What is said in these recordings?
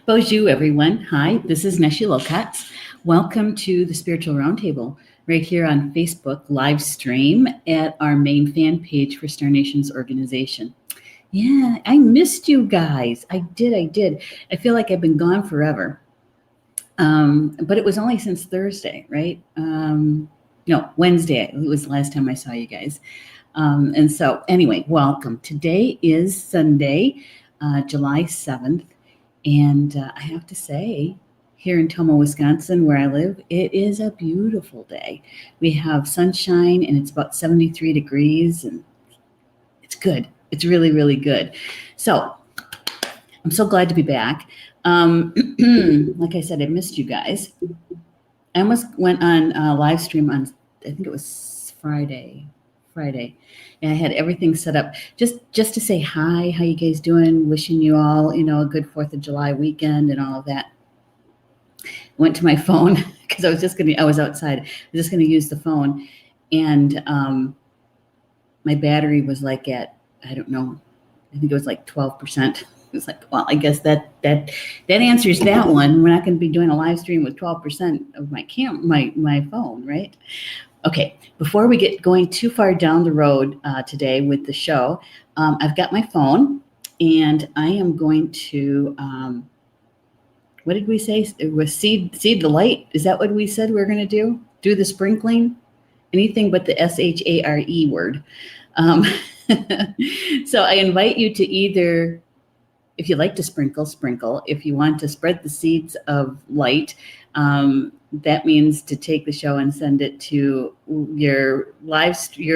Bonjour, everyone. Hi, this is Neshi Lokotz. Welcome to the Spiritual Roundtable right here on Facebook live stream at our main fan page for Star Nations organization. Yeah, I missed you guys. I did. I feel like I've been gone forever. But it was only since Thursday, right? No, Wednesday. It was the last time I saw you guys. And so anyway, welcome. Today is Sunday, July 7th. And I have to say, here in Tomo, Wisconsin, where I live, it is a beautiful day. We have sunshine and it's about 73 degrees and it's good. It's really, really good. So I'm so glad to be back. Like I said, I missed you guys. I almost went on a live stream on, I think it was Friday. And I had everything set up just to say hi, how you guys doing? Wishing you all, a good 4th of July weekend and all of that. Went to my phone because I was outside. I was just going to use the phone. And my battery was like at, I don't know, I think it was like 12%. It's like, well, I guess that answers that one. We're not going to be doing a live stream with 12% of my phone, right? Okay, before we get going too far down the road today with the show, I've got my phone, and I am going to, what did we say? It was seed the light. Is that what we said we were going to do? Do the sprinkling? Anything but the SHARE word. So I invite you to either, if you like to sprinkle. If you want to spread the seeds of light, that means to take the show and send it to your not live stream,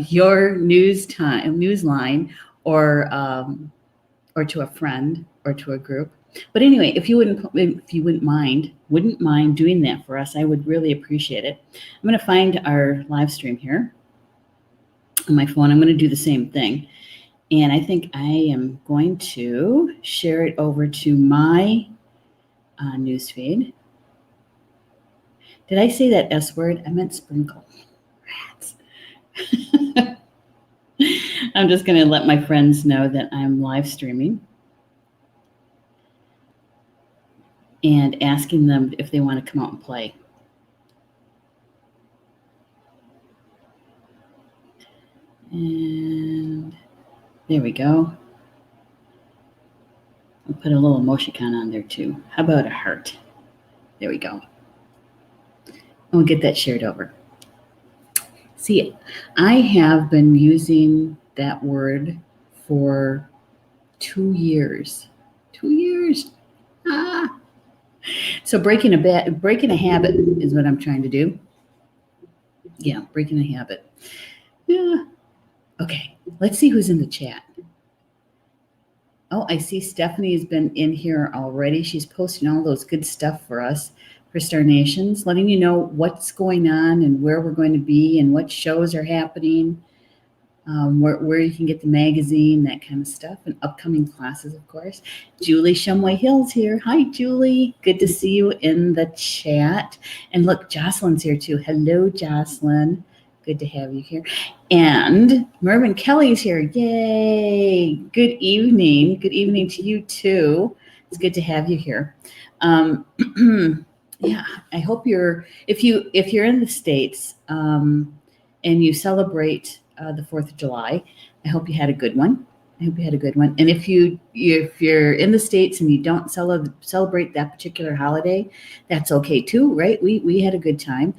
your news line, or to a friend or to a group. But anyway, if you wouldn't mind doing that for us, I would really appreciate it. I'm going to find our live stream here on my phone. I'm going to do the same thing. And I think I am going to share it over to my newsfeed. Did I say that S word? I meant sprinkle. Rats. I'm just going to let my friends know that I'm live streaming and asking them if they want to come out and play. And there we go. I'll put a little emoticon on there too. How about a heart? There we go. And we'll get that shared over. See, I have been using that word for 2 years. 2 years. So breaking a habit is what I'm trying to do. Yeah, breaking a habit. Yeah. Okay, let's see who's in the chat. Oh, I see Stephanie has been in here already. She's posting all those good stuff for us, for Star Nations, letting you know what's going on and where we're going to be and what shows are happening, where you can get the magazine, that kind of stuff, and upcoming classes, of course. Julie Shumway Hill's here. Hi, Julie. Good to see you in the chat. And look, Jocelyn's here too. Hello, Jocelyn. Good to have you here. And Mervyn Kelly's here. Yay. Good evening. Good evening to you too. It's good to have you here. Yeah, I hope if you're in the States and you celebrate the 4th of July, I hope you had a good one. And if you're in the States and you don't celebrate that particular holiday, that's okay too, right? We had a good time.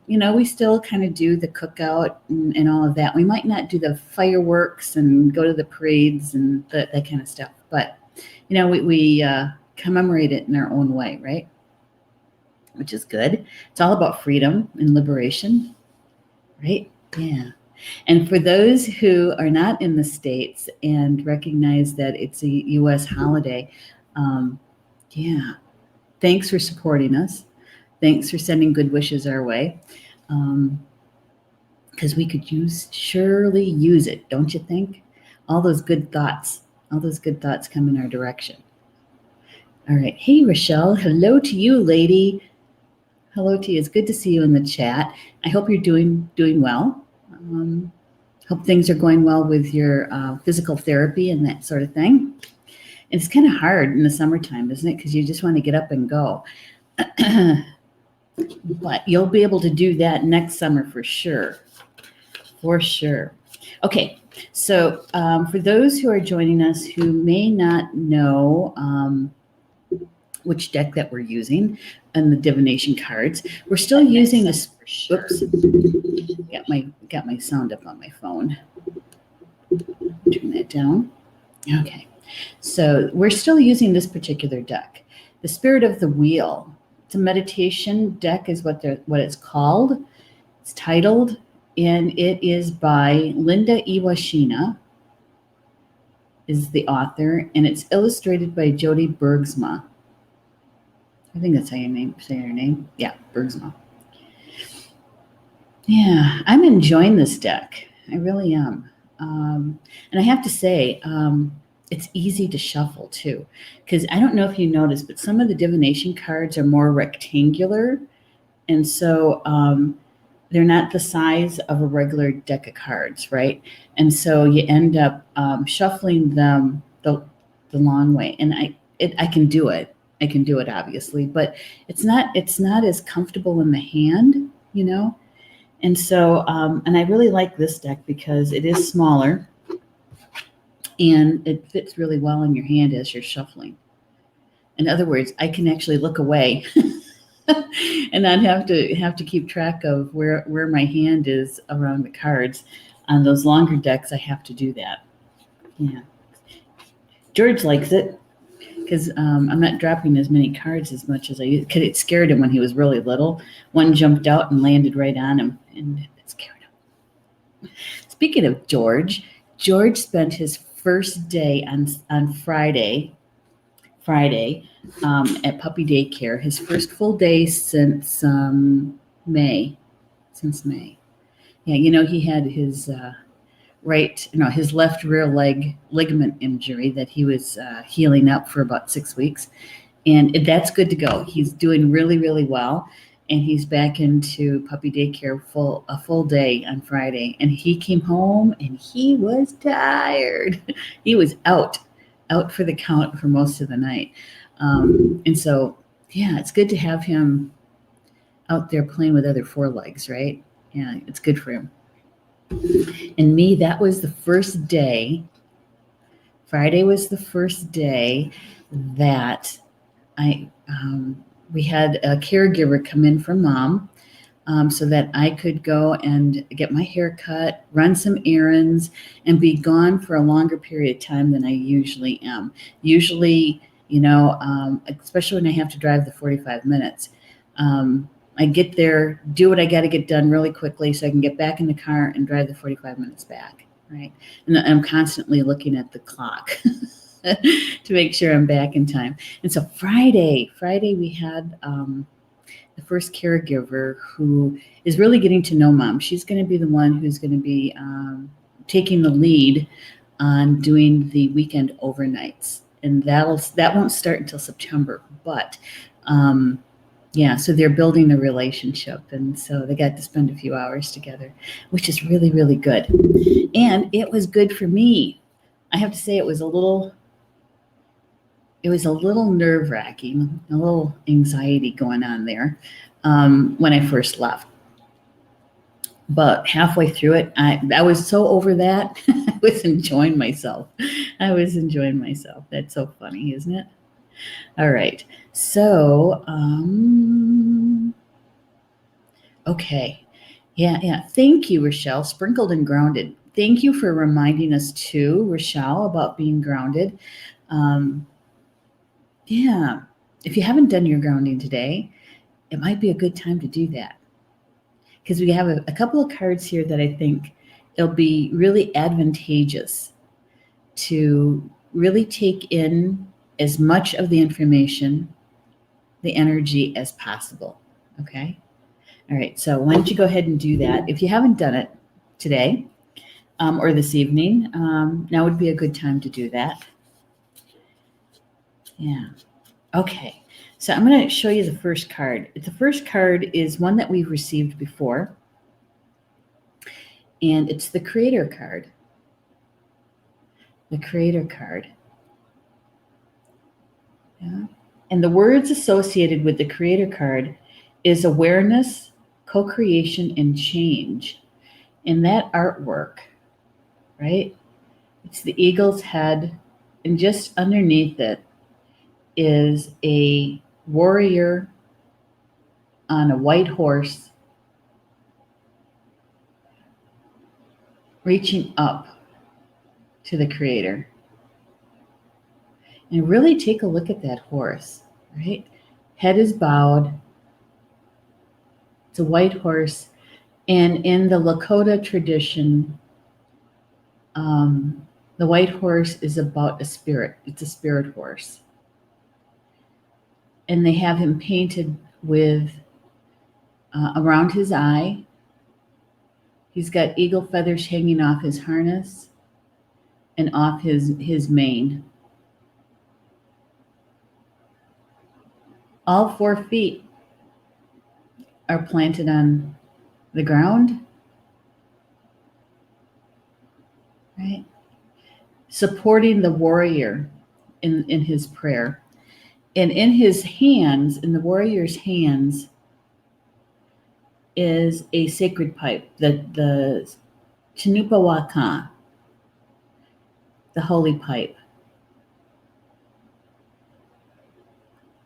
We still kind of do the cookout and all of that. We might not do the fireworks and go to the parades and that kind of stuff, but we commemorate it in our own way, right? Which is good. It's all about freedom and liberation, right? Yeah. And for those who are not in the States and recognize that it's a U.S. holiday, thanks for supporting us. Thanks for sending good wishes our way, because we could surely use it, don't you think? All those good thoughts come in our direction. All right. Hey, Rochelle. Hello to you, lady. Hello to you. It's good to see you in the chat. I hope you're doing well. Hope things are going well with your physical therapy and that sort of thing. It's kind of hard in the summertime, isn't it? Because you just want to get up and go. But you'll be able to do that next summer for sure. For sure. Okay, so for those who are joining us who may not know which deck that we're using and the divination cards, we're still using this. Oops, got my sound up on my phone. Turn that down. Okay, so we're still using this particular deck, the Spirit of the Wheel. It's a meditation deck, is what it's called. It's titled, and it is by Linda Iwashina, is the author, and it's illustrated by Jody Bergsma. I think that's how you say her name. Yeah, Bergsma. Yeah, I'm enjoying this deck. I really am. And I have to say, it's easy to shuffle too, because I don't know if you noticed, but some of the divination cards are more rectangular, and so they're not the size of a regular deck of cards, right? And so you end up shuffling them the long way. And I can do it. I can do it, obviously, but it's not as comfortable in the hand, you know. And so, and I really like this deck because it is smaller and it fits really well in your hand as you're shuffling. In other words, I can actually look away and not have to keep track of where my hand is around the cards. On those longer decks, I have to do that. Yeah. George likes it because I'm not dropping as many cards as much as I used, because it scared him when he was really little. One jumped out and landed right on him, and it scared him. Speaking of George spent his first day on Friday at puppy daycare, his first full day since May. Yeah, you know, he had his his left rear leg ligament injury that he was healing up for about 6 weeks. And that's good to go. He's doing really, really well. And he's back into puppy daycare a full day on Friday. And he came home and he was tired. He was out for the count for most of the night. And so, yeah, it's good to have him out there playing with other four legs, right? Yeah, it's good for him. And me, that was the first day. Friday was the first day that we had a caregiver come in from Mom, so that I could go and get my hair cut, run some errands, and be gone for a longer period of time than I usually am. Usually, you know, especially when I have to drive the 45 minutes. I get there, do what I got to get done really quickly so I can get back in the car and drive the 45 minutes back, right? And I'm constantly looking at the clock to make sure I'm back in time. And so Friday we had the first caregiver who is really getting to know Mom. She's going to be the one who's going to be taking the lead on doing the weekend overnights. And that won't start until September, but yeah, so they're building a relationship, and so they got to spend a few hours together, which is really, really good. And it was good for me. I have to say it was a little nerve-wracking, a little anxiety going on there when I first left. But halfway through it, I was so over that. I was enjoying myself. That's so funny, isn't it? All right. So, okay. Yeah. Thank you, Rochelle. Sprinkled and grounded. Thank you for reminding us too, Rochelle, about being grounded. Yeah. If you haven't done your grounding today, it might be a good time to do that. Because we have a couple of cards here that I think it'll be really advantageous to really take in as much of the information, the energy as possible. Okay. All right. So why don't you go ahead and do that? If you haven't done it today or this evening, now would be a good time to do that. Yeah. Okay. So I'm going to show you the first card. The first card is one that we've received before. And it's the Creator card. The Creator card. Yeah. And the words associated with the Creator card is awareness, co-creation, and change. In that artwork, right? It's the eagle's head, and just underneath it is a warrior on a white horse reaching up to the Creator. And really take a look at that horse, right? Head is bowed. It's a white horse. And in the Lakota tradition, the white horse is about a spirit. It's a spirit horse. And they have him painted with around his eye. He's got eagle feathers hanging off his harness and off his mane. All 4 feet are planted on the ground, right? Supporting the warrior in his prayer. And in his hands, in the warrior's hands, is a sacred pipe, the Chinupawaka, the holy pipe.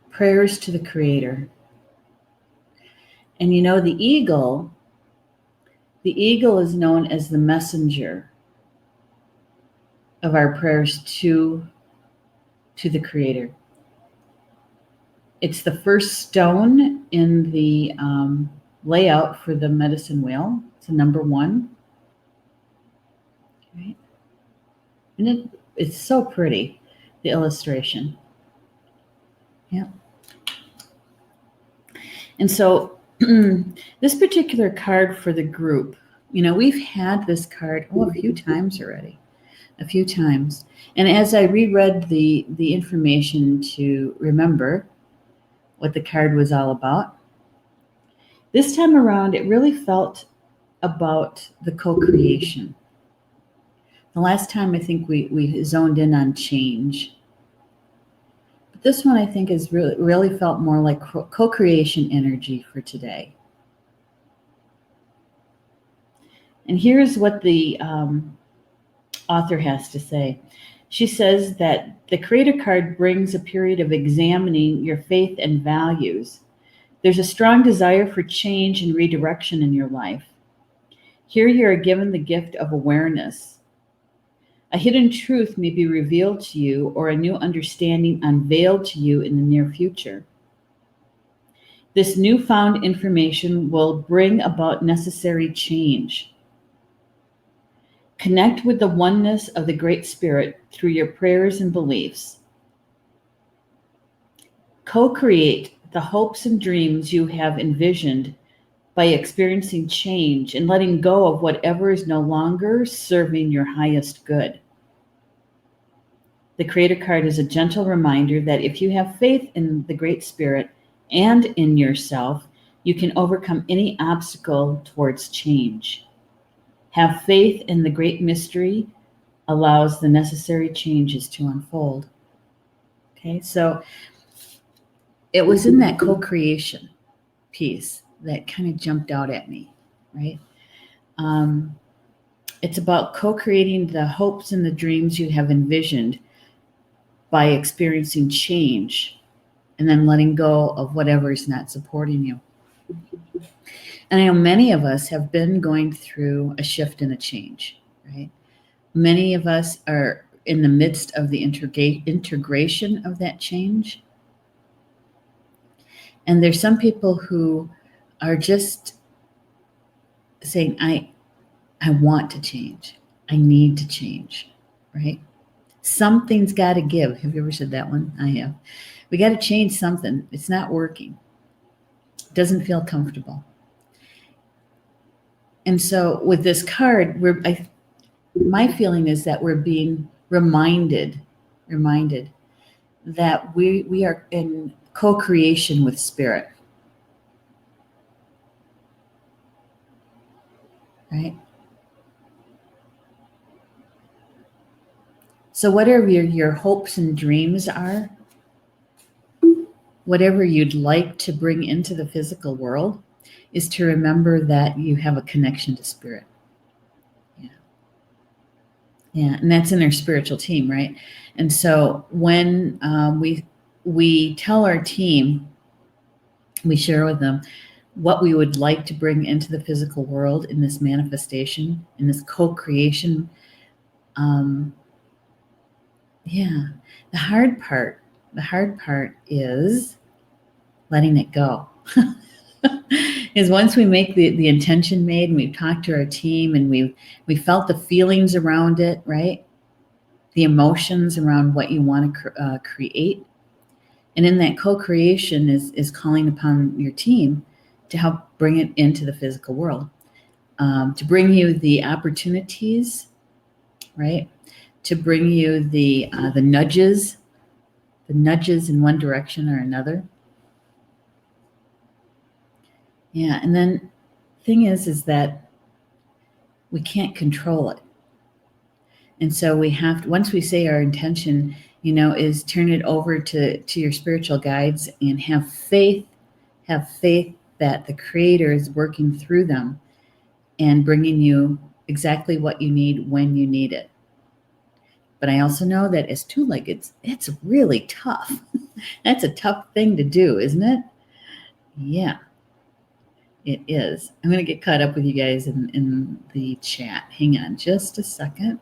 Prayers to the Creator. And you know, the eagle is known as the messenger of our prayers to the Creator. It's the first stone in the layout for the medicine wheel. It's a number 1. Right? And it's so pretty, the illustration. Yeah. And so this particular card for the group, you know, we've had this card a few times already. A few times. And as I reread the information to remember what the card was all about, this time around it really felt about the co-creation. The last time I think we zoned in on change. But this one I think is really felt more like co-creation energy for today. And here's what the author has to say. She says that the Creator card brings a period of examining your faith and values. There's a strong desire for change and redirection in your life. Here you are given the gift of awareness. A hidden truth may be revealed to you, or a new understanding unveiled to you in the near future. This newfound information will bring about necessary change. Connect with the oneness of the Great Spirit through your prayers and beliefs. Co-create the hopes and dreams you have envisioned by experiencing change and letting go of whatever is no longer serving your highest good. The Creator card is a gentle reminder that if you have faith in the Great Spirit and in yourself, you can overcome any obstacle towards change. Have faith in the great mystery allows the necessary changes to unfold. Okay, so it was in that co-creation piece that kind of jumped out at me, right? It's about co-creating the hopes and the dreams you have envisioned by experiencing change and then letting go of whatever is not supporting you. And I know many of us have been going through a shift and a change, right? Many of us are in the midst of the integration of that change. And there's some people who are just saying, I want to change. I need to change, right? Something's got to give. Have you ever said that one? I have. We got to change something. It's not working. It doesn't feel comfortable. And so with this card, my feeling is that we're being reminded that we are in co-creation with Spirit. Right? So whatever your hopes and dreams are, whatever you'd like to bring into the physical world, is to remember that you have a connection to spirit. Yeah. Yeah, and that's in our spiritual team, right? And so when we tell our team, we share with them what we would like to bring into the physical world in this manifestation, in this co-creation. Yeah, the hard part is letting it go. Is once we make the intention made and we've talked to our team and we felt the feelings around it, right? The emotions around what you want to create. And in that co-creation is calling upon your team to help bring it into the physical world, to bring you the opportunities, right? To bring you the nudges in one direction or another. Yeah, and then thing is that we can't control it. And so we have to, once we say our intention, is turn it over to your spiritual guides and have faith that the Creator is working through them and bringing you exactly what you need when you need it. But I also know that as two-leggeds, it's really tough. That's a tough thing to do, isn't it? Yeah, it is. I'm going to get caught up with you guys in the chat. Hang on just a second.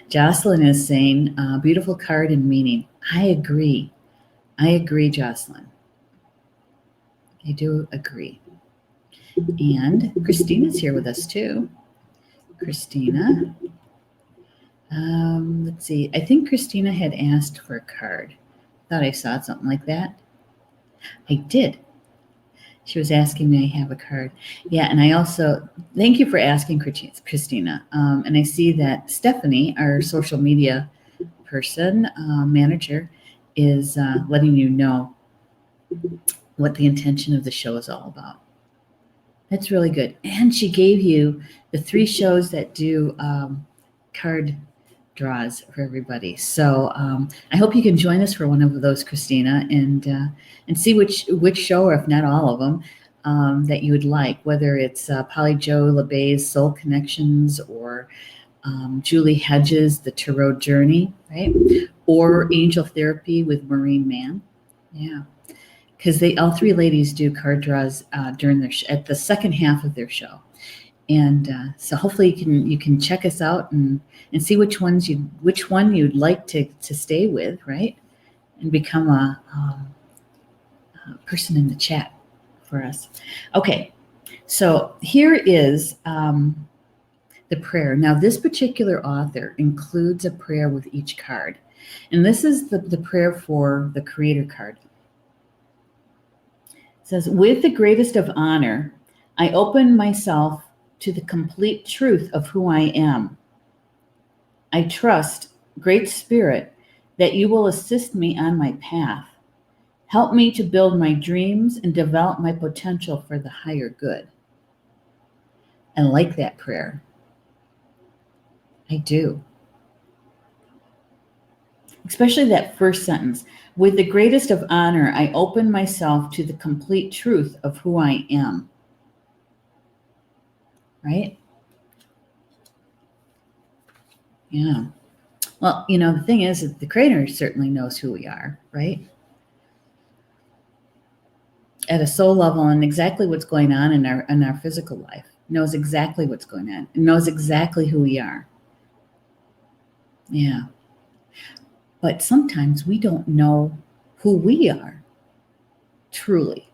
Jocelyn is saying, beautiful card and meaning. I agree, Jocelyn. I do agree. And Christina's here with us too. Christina. Let's see. I think Christina had asked for a card. Thought I saw something like that. I did. She was asking me to have a card. Yeah, and I also, thank you for asking, Christina. And I see that Stephanie, our social media person, manager, is letting you know what the intention of the show is all about. That's really good. And she gave you the 3 shows that do card draws for everybody. So I hope you can join us for one of those, Christina, and see which show, or if not all of them, that you would like, whether it's Polly Jo LeBay's Soul Connections, or Julie Hedges' The Tarot Journey, right? Or Angel Therapy with Maureen Mann. Yeah. Because all 3 ladies do card draws during their at the second half of their show, and so hopefully you can check us out and see which one you'd like to stay with, right, and become a person in the chat for us. Okay, so here is the prayer. Now, this particular author includes a prayer with each card, and this is the prayer for the Creator card. It says, with the greatest of honor, I open myself to the complete truth of who I am. I trust, Great Spirit, that you will assist me on my path. Help me to build my dreams and develop my potential for the higher good. I like that prayer. I do. Especially that first sentence. With the greatest of honor, I open myself to the complete truth of who I am. Right? Yeah. Well, the thing is the Creator certainly knows who we are, right? At a soul level, and exactly what's going on in our physical life. Knows exactly what's going on. And knows exactly who we are. Yeah. But sometimes we don't know who we are. Truly.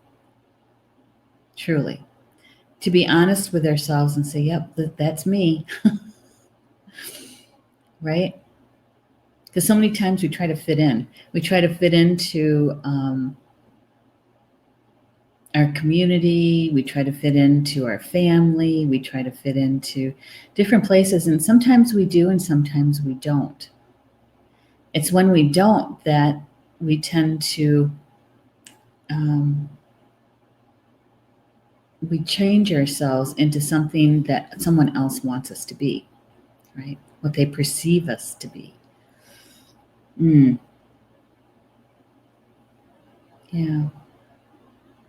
Truly. To be honest with ourselves and say, yep, that's me. Right? Because so many times we try to fit in. We try to fit into our community. We try to fit into our family. We try to fit into different places. And sometimes we do and sometimes we don't. It's when we don't that we tend to we change ourselves into something that someone else wants us to be, right? what they perceive us to be. Yeah.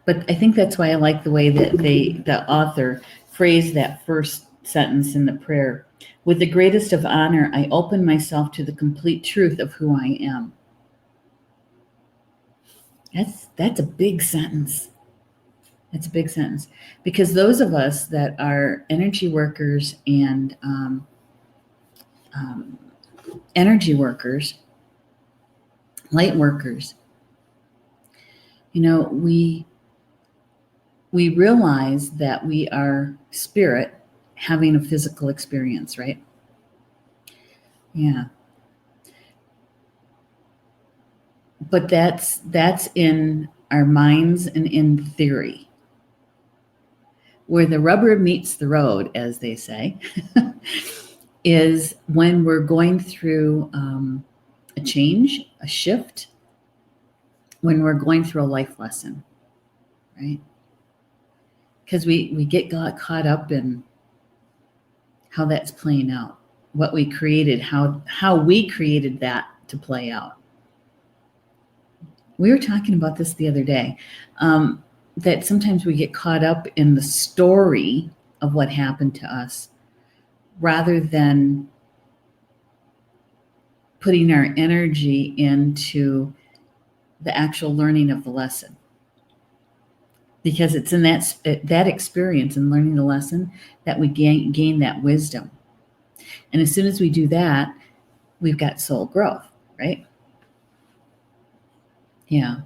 But I think that's why I like the way that the author phrased that first sentence in the prayer. With the greatest of honor, I open myself to the complete truth of who I am. That's a big sentence. That's a big sentence, because those of us that are energy workers and energy workers, light workers, we realize that we are spirit having a physical experience, right? Yeah. But that's in our minds and in theory. Where the rubber meets the road, as they say, is when we're going through a change, a shift, when we're going through a life lesson, right? Because we get caught up in how that's playing out, what we created, how we created that to play out. We were talking about this the other day, that sometimes we get caught up in the story of what happened to us rather than putting our energy into the actual learning of the lesson. Because it's in that experience and learning the lesson that we gain that wisdom. And as soon as we do that, we've got soul growth, right? Yeah.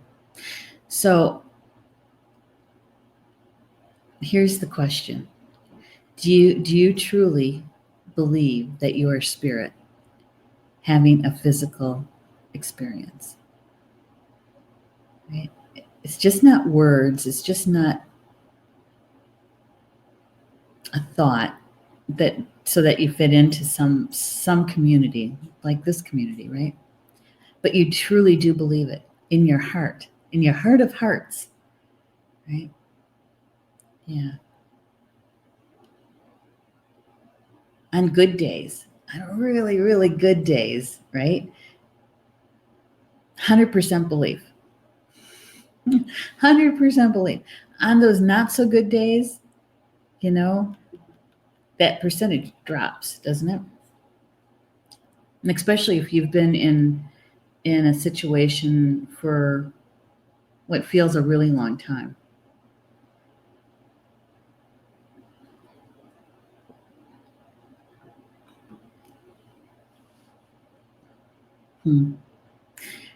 So here's the question. Do you truly believe that you are spirit having a physical experience? Right? It's just not words. It's just not a thought that so that you fit into some community like this community, right? But you truly do believe it in your heart of hearts, right? Yeah. On good days, on really, really good days, right? 100% belief. 100% belief. On those not so good days, that percentage drops, doesn't it? And especially if you've been in a situation for what feels a really long time.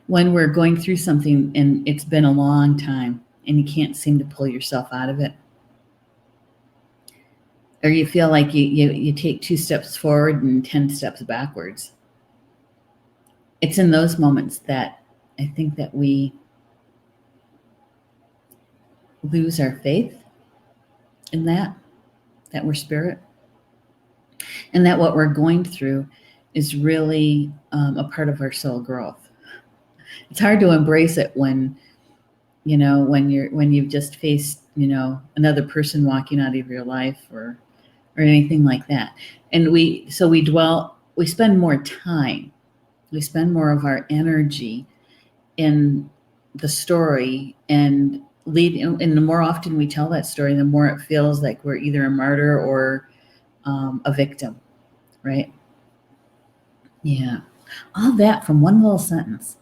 When we're going through something and it's been a long time and you can't seem to pull yourself out of it, or you feel like you take 2 steps forward and 10 steps backwards. It's in those moments that I think that we lose our faith in that we're spirit, and that what we're going through is really a part of our soul growth. It's hard to embrace it when you've just faced another person walking out of your life or anything like that, and we spend more time, we spend more of our energy in the story, and the more often we tell that story, the more it feels like we're either a martyr or a victim, right? Yeah. All that from one little sentence.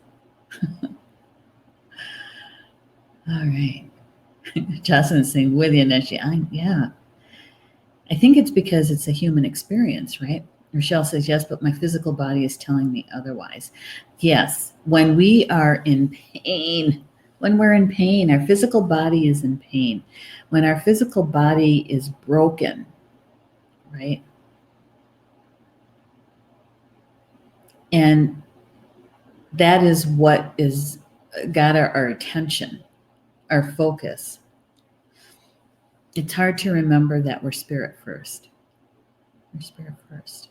All right. Jocelyn's saying, with you, Neshi. Yeah. I think it's because it's a human experience, right? Rochelle says, yes, but my physical body is telling me otherwise. Yes. When we are in pain, our physical body is in pain. When our physical body is broken, right? And that is what is got our attention, our focus. It's hard to remember that we're spirit first. We're spirit first.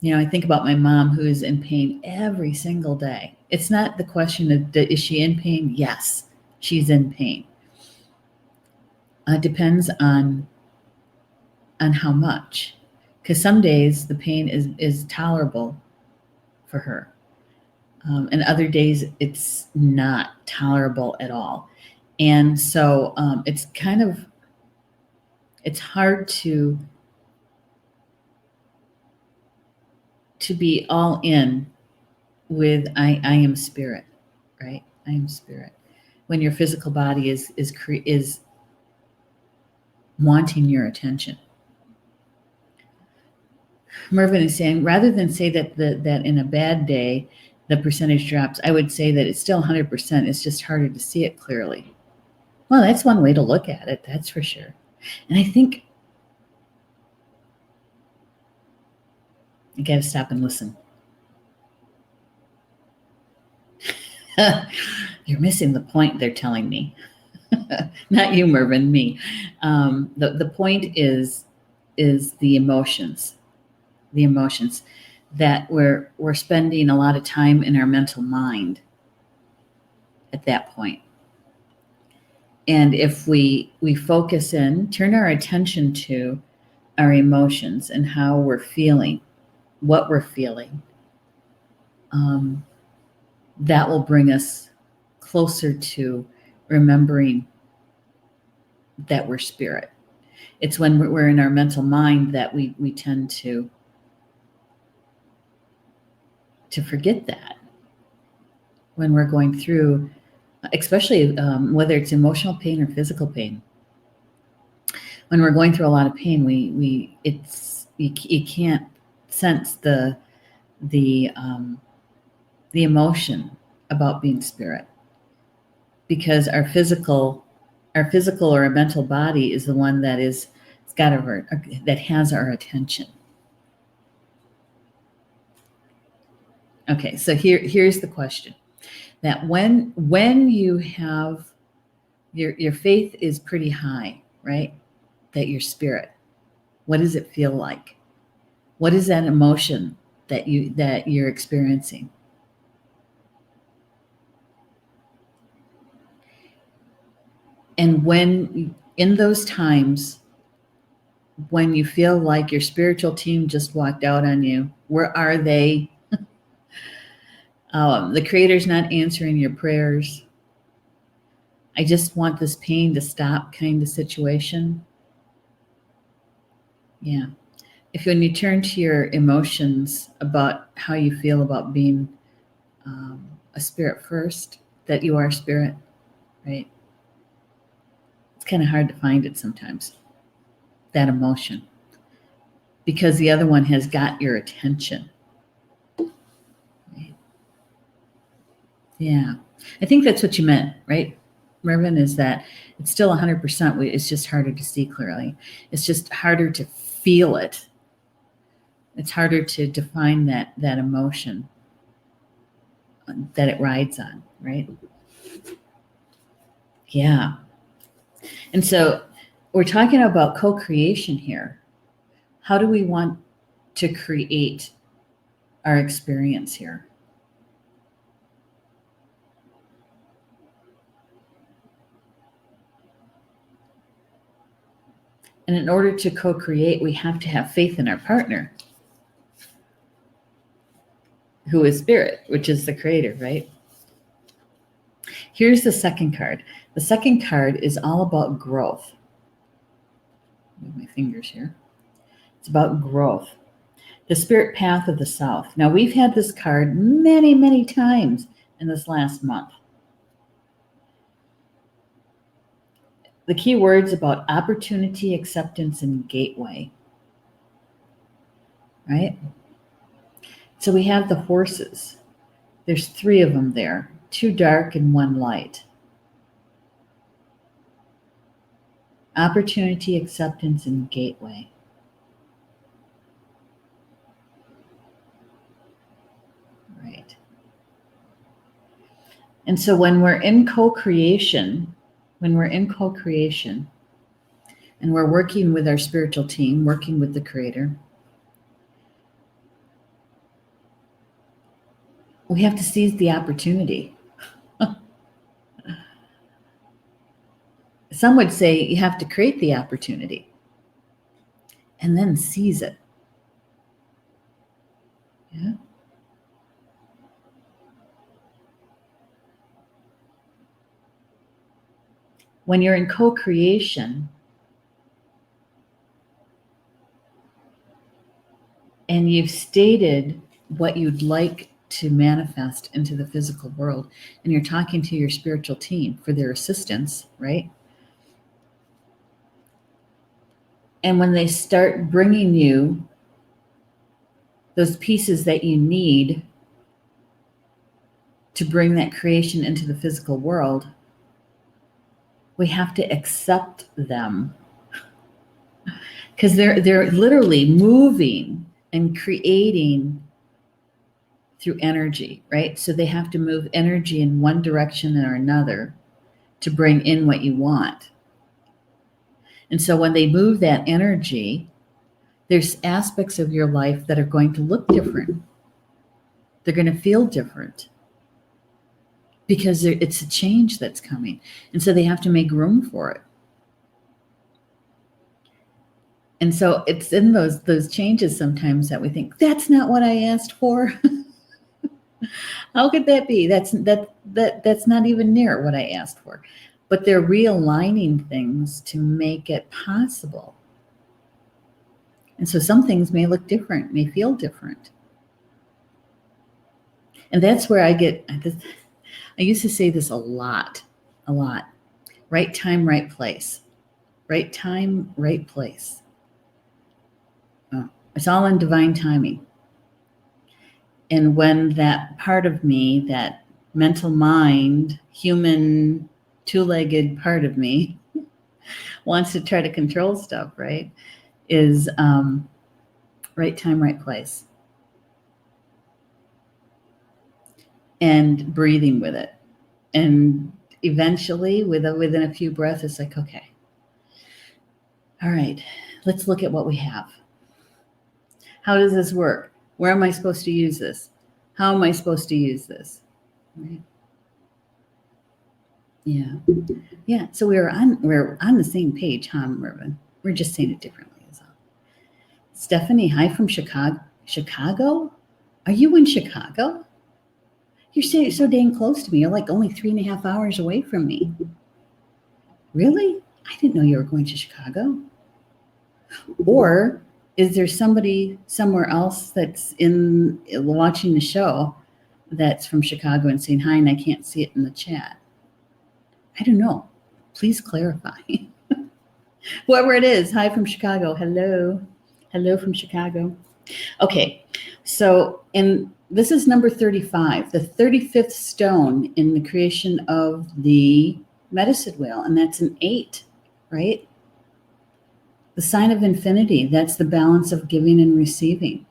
I think about my mom, who is in pain every single day. It's not the question of, is she in pain? Yes, she's in pain. It depends on how much. Because some days the pain is tolerable for her. And other days it's not tolerable at all. And so it's hard to be all in with I am spirit, right? I am spirit. When your physical body is wanting your attention. Mervyn is saying, rather than say that in a bad day the percentage drops, I would say that it's still 100%. It's just harder to see it clearly. Well, that's one way to look at it, that's for sure. And I think you got to stop and listen. You're missing the point, they're telling me. Not you, Mervyn, me. The point is the emotions. The emotions that we're spending a lot of time in our mental mind at that point. And if we focus in, turn our attention to our emotions and how we're feeling, what we're feeling, that will bring us closer to remembering that we're spirit. It's when we're in our mental mind that we tend to forget that when we're going through, especially whether it's emotional pain or physical pain. When we're going through a lot of pain, you can't sense the emotion about being spirit, because our physical or our mental body is the one that that has our attention. Okay, so here's the question. That when you have your faith is pretty high, right? That you're spirit, what does it feel like? What is that emotion that you're experiencing? And when in those times when you feel like your spiritual team just walked out on you, where are they? The Creator's not answering your prayers. I just want this pain to stop kind of situation. Yeah. When you turn to your emotions about how you feel about being a spirit first, that you are spirit, right? It's kind of hard to find it sometimes, that emotion, because the other one has got your attention. Right? Yeah. I think that's what you meant, right, Mervyn, is that it's still 100%. It's just harder to see clearly. It's just harder to feel it. It's harder to define that emotion that it rides on, right? Yeah. And so we're talking about co-creation here. How do we want to create our experience here? And in order to co-create, we have to have faith in our partner, who is spirit, which is the creator, right? Here's the second card. The second card is all about growth. Move my fingers here. It's about growth. The spirit path of the South. Now, we've had this card many, many times in this last month. The key words about opportunity, acceptance, and gateway. Right? So we have the horses. There's 3 of them there, 2 dark and 1 light. Opportunity, acceptance, and gateway. Right. And so when we're in co-creation, and we're working with our spiritual team, working with the Creator, we have to seize the opportunity. Some would say you have to create the opportunity and then seize it. when you're in co-creation and you've stated what you'd like to manifest into the physical world, and you're talking to your spiritual team for their assistance, right? And when they start bringing you those pieces that you need to bring that creation into the physical world, we have to accept them, because they're literally moving and creating through energy, right? So they have to move energy in one direction or another to bring in what you want. And so when they move that energy, there's aspects of your life that are going to look different. They're going to feel different because it's a change that's coming. And so they have to make room for it. And so it's in those changes sometimes that we think, that's not what I asked for. How could that be? That's not even near what I asked for. But they're realigning things to make it possible. And so some things may look different, may feel different. And that's where I used to say this a lot. Right time, right place. Right time, right place. It's all in divine timing. And when that part of me, that mental mind, human, two-legged part of me wants to try to control stuff, right, is right time, right place. And breathing with it. And eventually, within a few breaths, it's like, okay, all right, let's look at what we have. How does this work? Where am I supposed to use this? How am I supposed to use this? Right? Yeah. So we're on the same page, huh, Mervyn? We're just saying it differently, is all. Stephanie, hi from Chicago. Chicago? Are you in Chicago? You're so dang close to me. You're like only 3.5 hours away from me. Really? I didn't know you were going to Chicago. Or is there somebody somewhere else that's watching the show that's from Chicago and saying hi, and I can't see it in the chat? I don't know. Please clarify. Whoever it is, hi from Chicago. Hello from Chicago. Okay, so this is number 35, the 35th stone in the creation of the medicine wheel, and that's an 8, right? The sign of infinity, that's the balance of giving and receiving.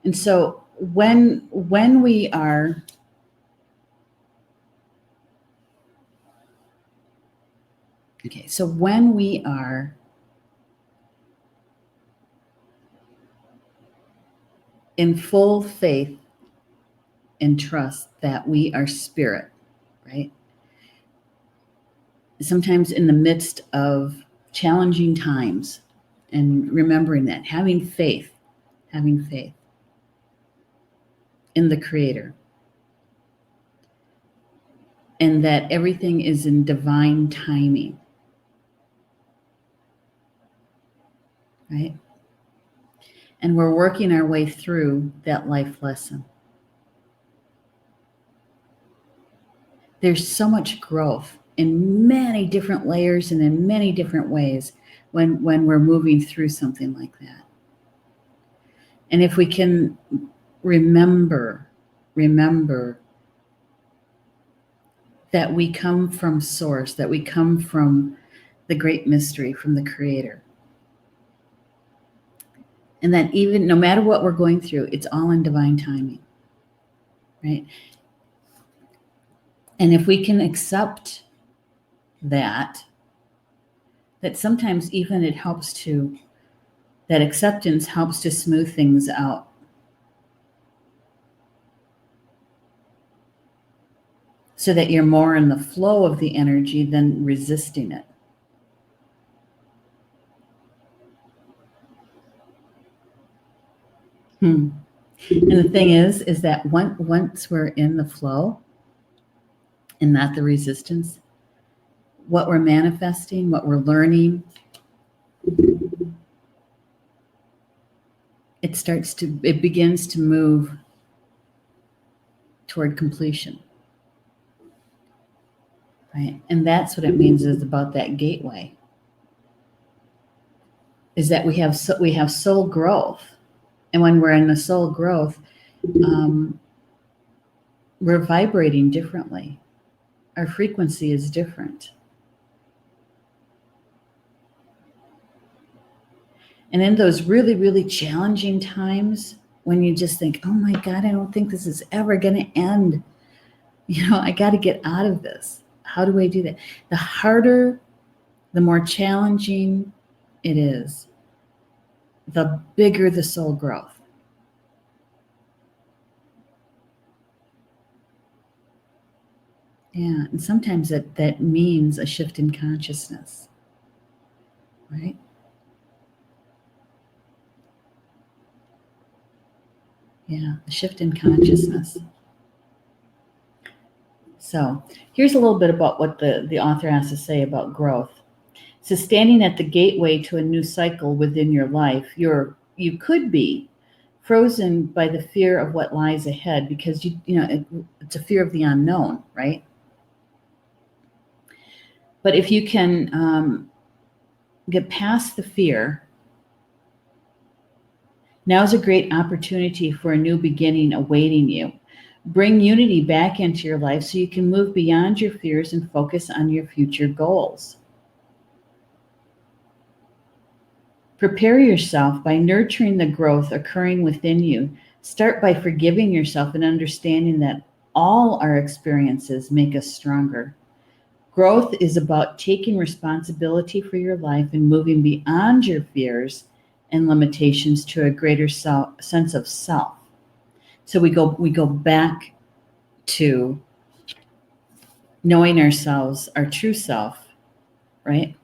And so when we are when we are in full faith and trust that we are spirit, right? Sometimes in the midst of challenging times, and remembering that, having faith in the Creator, and that everything is in divine timing, right? And we're working our way through that life lesson. There's so much growth in many different layers and in many different ways when we're moving through something like that. And if we can remember that we come from source, that we come from the great mystery, from the Creator. And that even no matter what we're going through, it's all in divine timing, right? And if we can accept that sometimes even that acceptance helps to smooth things out. So that you're more in the flow of the energy than resisting it. And the thing is that once we're in the flow and not the resistance, what we're manifesting, what we're learning, it begins to move toward completion. Right? And that's what it means is about that gateway. Is that we have soul growth. And when we're in the soul growth, we're vibrating differently. Our frequency is different. And in those really, really challenging times when you just think, oh my God, I don't think this is ever going to end. I got to get out of this. How do I do that? The harder, the more challenging it is, the bigger the soul growth. Yeah, and sometimes that means a shift in consciousness, right? Yeah, a shift in consciousness. So here's a little bit about what the author has to say about growth. So standing at the gateway to a new cycle within your life, you could be frozen by the fear of what lies ahead because it's a fear of the unknown, right? But if you can get past the fear, now's a great opportunity for a new beginning awaiting you. Bring unity back into your life so you can move beyond your fears and focus on your future goals. Prepare yourself by nurturing the growth occurring within you. Start by forgiving yourself and understanding that all our experiences make us stronger. Growth is about taking responsibility for your life and moving beyond your fears and limitations to a greater sense of self. So we go back to knowing ourselves, our true self, right?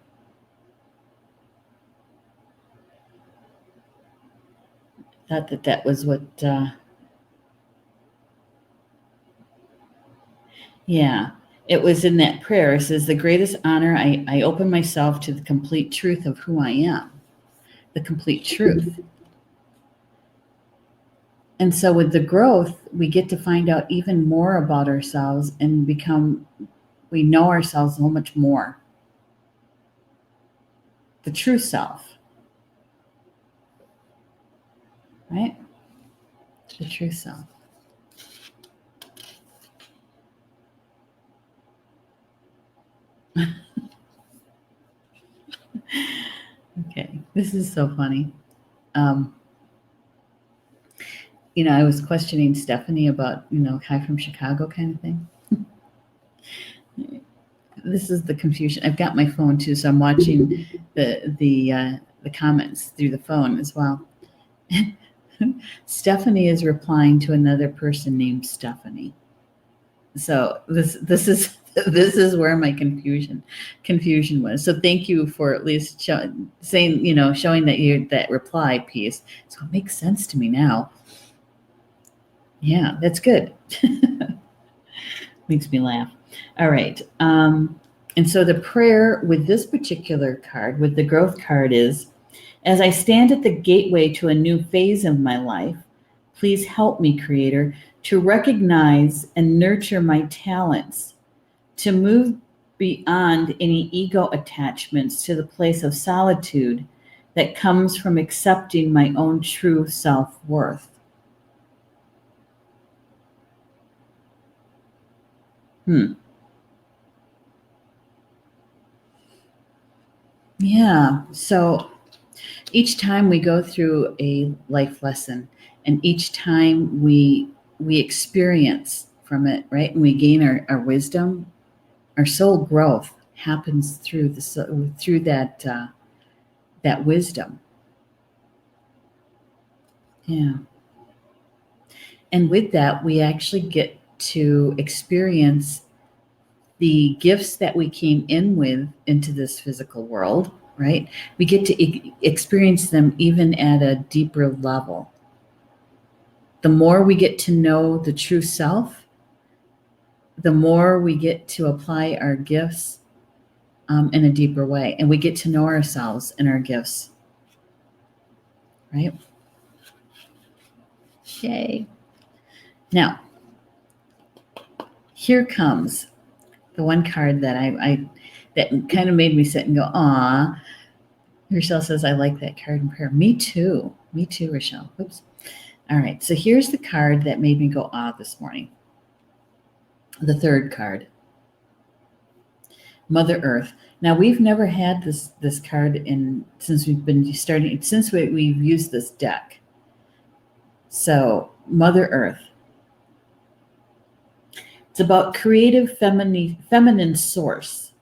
Thought that was what, yeah, it was in that prayer. It says, the greatest honor, I open myself to the complete truth of who I am, the complete truth. And so with the growth, we get to find out even more about ourselves and we know ourselves so much more. The true self, right? The true self. Okay, this is so funny. I was questioning Stephanie about, hi from Chicago kind of thing. This is the confusion. I've got my phone too, so I'm watching the comments through the phone as well. Stephanie is replying to another person named Stephanie. So this is where my confusion was. So thank you for at least showing that reply piece. So it makes sense to me now. Yeah, that's good. Makes me laugh. All right. And so the prayer with this particular card, with the growth card, is, as I stand at the gateway to a new phase of my life, please help me, Creator, to recognize and nurture my talents, to move beyond any ego attachments to the place of solitude that comes from accepting my own true self-worth. Yeah. So each time we go through a life lesson, and each time we experience from it, right, and we gain our wisdom, our soul growth happens through that wisdom. Yeah. And with that, we actually get to experience the gifts that we came in with into this physical world, right? We get to experience them even at a deeper level. The more we get to know the true self, the more we get to apply our gifts in a deeper way. And we get to know ourselves and our gifts, right? Yay. Now, here comes the one card that that kind of made me sit and go, "Aw." Rochelle says, "I like that card in prayer." Me too, Rochelle. Oops. All right, so here's the card that made me go, "Ah," this morning. The third card, Mother Earth. Now, we've never had this card since we've used this deck. So, Mother Earth. It's about creative feminine source.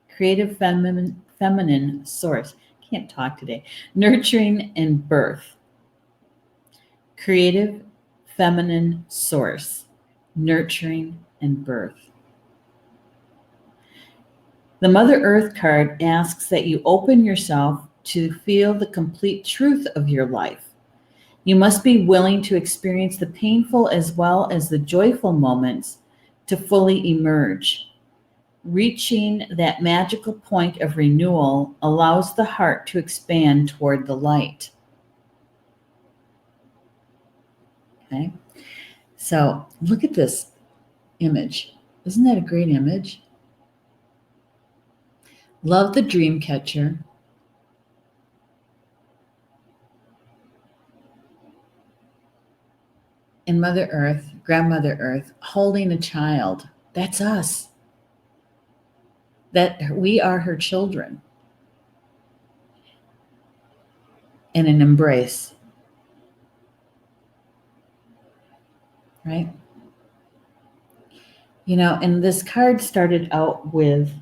Creative feminine source. Can't talk today. Nurturing and birth. Creative feminine source. Nurturing and birth. The Mother Earth card asks that you open yourself to feel the complete truth of your life. You must be willing to experience the painful as well as the joyful moments to fully emerge. Reaching that magical point of renewal allows the heart to expand toward the light. Okay, so look at this image. Isn't that a great image? Love the dream catcher. And Mother Earth, Grandmother Earth, holding a child. That's us. That we are her children. In an embrace. Right? You know, and this card started out with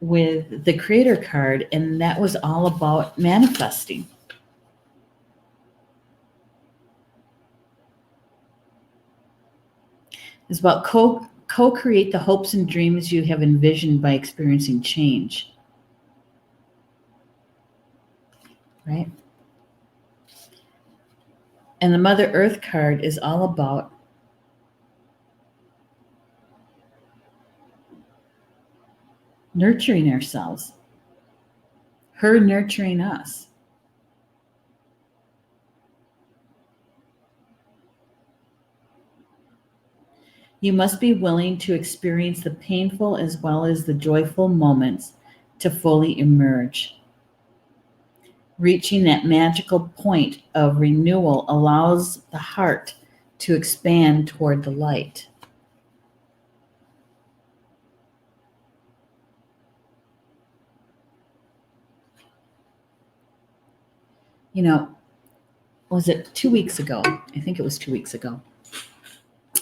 the Creator card, and that was all about manifesting. It's about co-create the hopes and dreams you have envisioned by experiencing change. Right? And the Mother Earth card is all about nurturing ourselves. Her nurturing us. You must be willing to experience the painful as well as the joyful moments to fully emerge. Reaching that magical point of renewal allows the heart to expand toward the light. You know, was it 2 weeks ago? I think it was 2 weeks ago.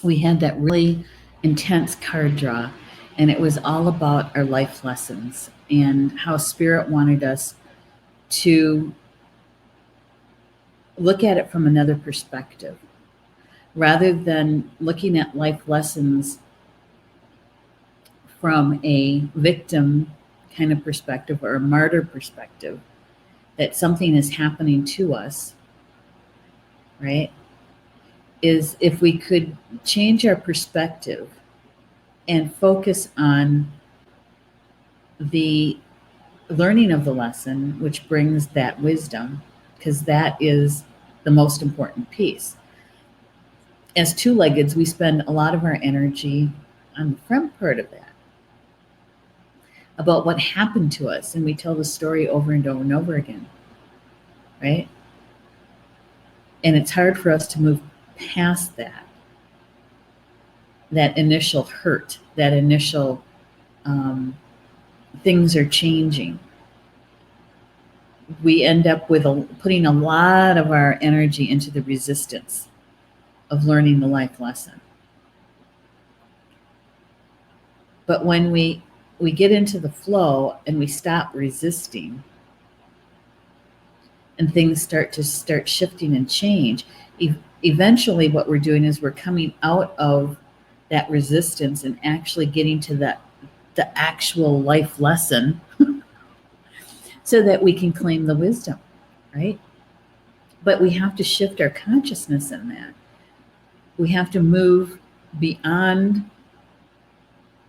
We had that really intense card draw, and it was all about our life lessons and how Spirit wanted us to look at it from another perspective. Rather than looking at life lessons from a victim kind of perspective or a martyr perspective, that something is happening to us, right? Is if we could change our perspective and focus on the learning of the lesson, which brings that wisdom, because that is the most important piece. As two-leggeds, we spend a lot of our energy on the front part of that, about what happened to us, and we tell the story over and over and over again, right? And it's hard for us to move past that initial hurt, that initial things are changing. We end up with putting a lot of our energy into the resistance of learning the life lesson. But when we get into the flow and we stop resisting, and things start shifting and change, eventually what we're doing is we're coming out of that resistance and actually getting to the actual life lesson so that we can claim the wisdom, right? But we have to shift our consciousness in that. We have to move beyond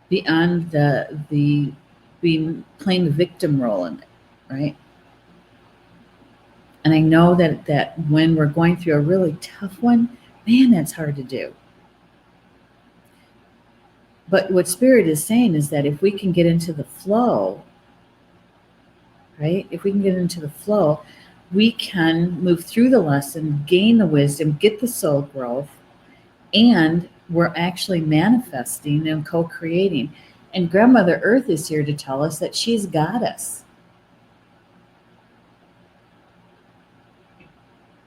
the being playing the victim role in it, right? And I know that when we're going through a really tough one, man, that's hard to do. But what Spirit is saying is that if we can get into the flow, right? If we can get into the flow, we can move through the lesson, gain the wisdom, get the soul growth, and we're actually manifesting and co-creating. And Grandmother Earth is here to tell us that she's got us.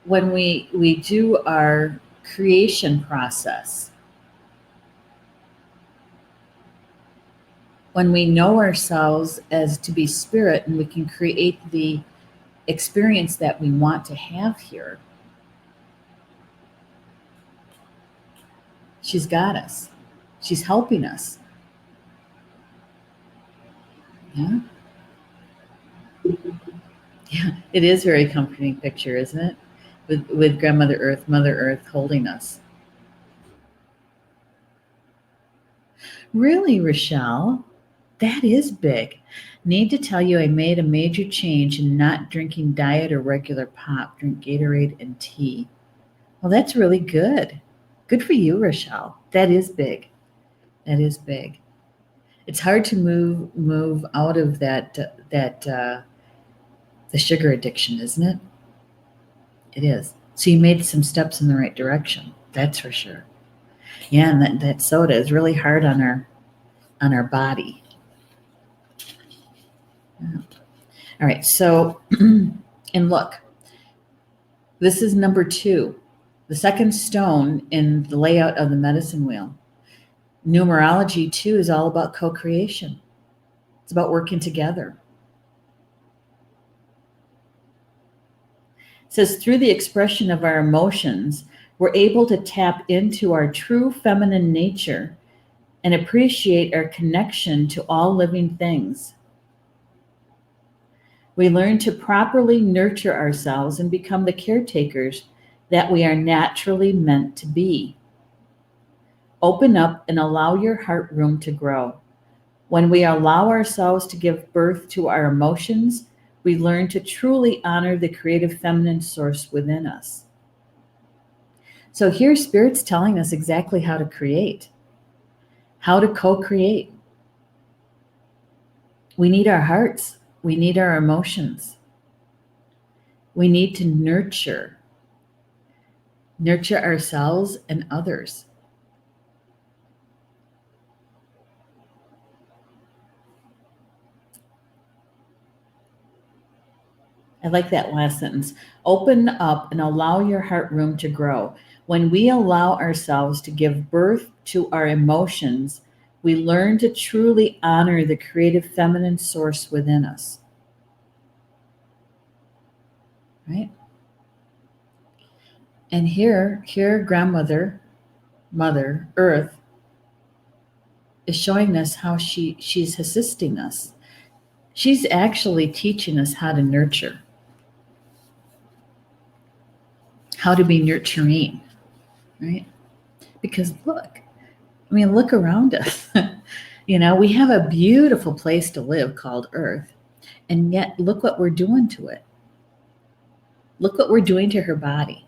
When we do our creation process, when we know ourselves as to be spirit and we can create the experience that we want to have here, she's got us. She's helping us. Yeah. Yeah. It is a very comforting picture, isn't it? With Grandmother Earth, Mother Earth holding us. Really, Rochelle? That is big. Need to tell you I made a major change in not drinking diet or regular pop. Drink Gatorade and tea. Well, that's really good. Good for you, Rochelle. That is big. That is big. It's hard to move out of the sugar addiction, isn't it? It is. So you made some steps in the right direction. That's for sure. Yeah, and that soda is really hard on our body. Yeah. All right. So, and look, this is number 2, the second stone in the layout of the medicine wheel. Numerology 2 is all about co-creation. It's about working together. It says through the expression of our emotions, we're able to tap into our true feminine nature and appreciate our connection to all living things. We learn to properly nurture ourselves and become the caretakers that we are naturally meant to be. Open up and allow your heart room to grow. When we allow ourselves to give birth to our emotions, we learn to truly honor the creative feminine source within us. So here, Spirit's telling us exactly how to create, how to co-create. We need our hearts. We need our emotions. We need to nurture ourselves and others. I like that last sentence. Open up and allow your heart room to grow. When we allow ourselves to give birth to our emotions, we learn to truly honor the creative feminine source within us. Right? And here Grandmother, Mother Earth is showing us how she's assisting us. She's actually teaching us how to nurture, how to be nurturing, right? Because look around us. We have a beautiful place to live called Earth, and yet look what we're doing to it. Look what we're doing to her body.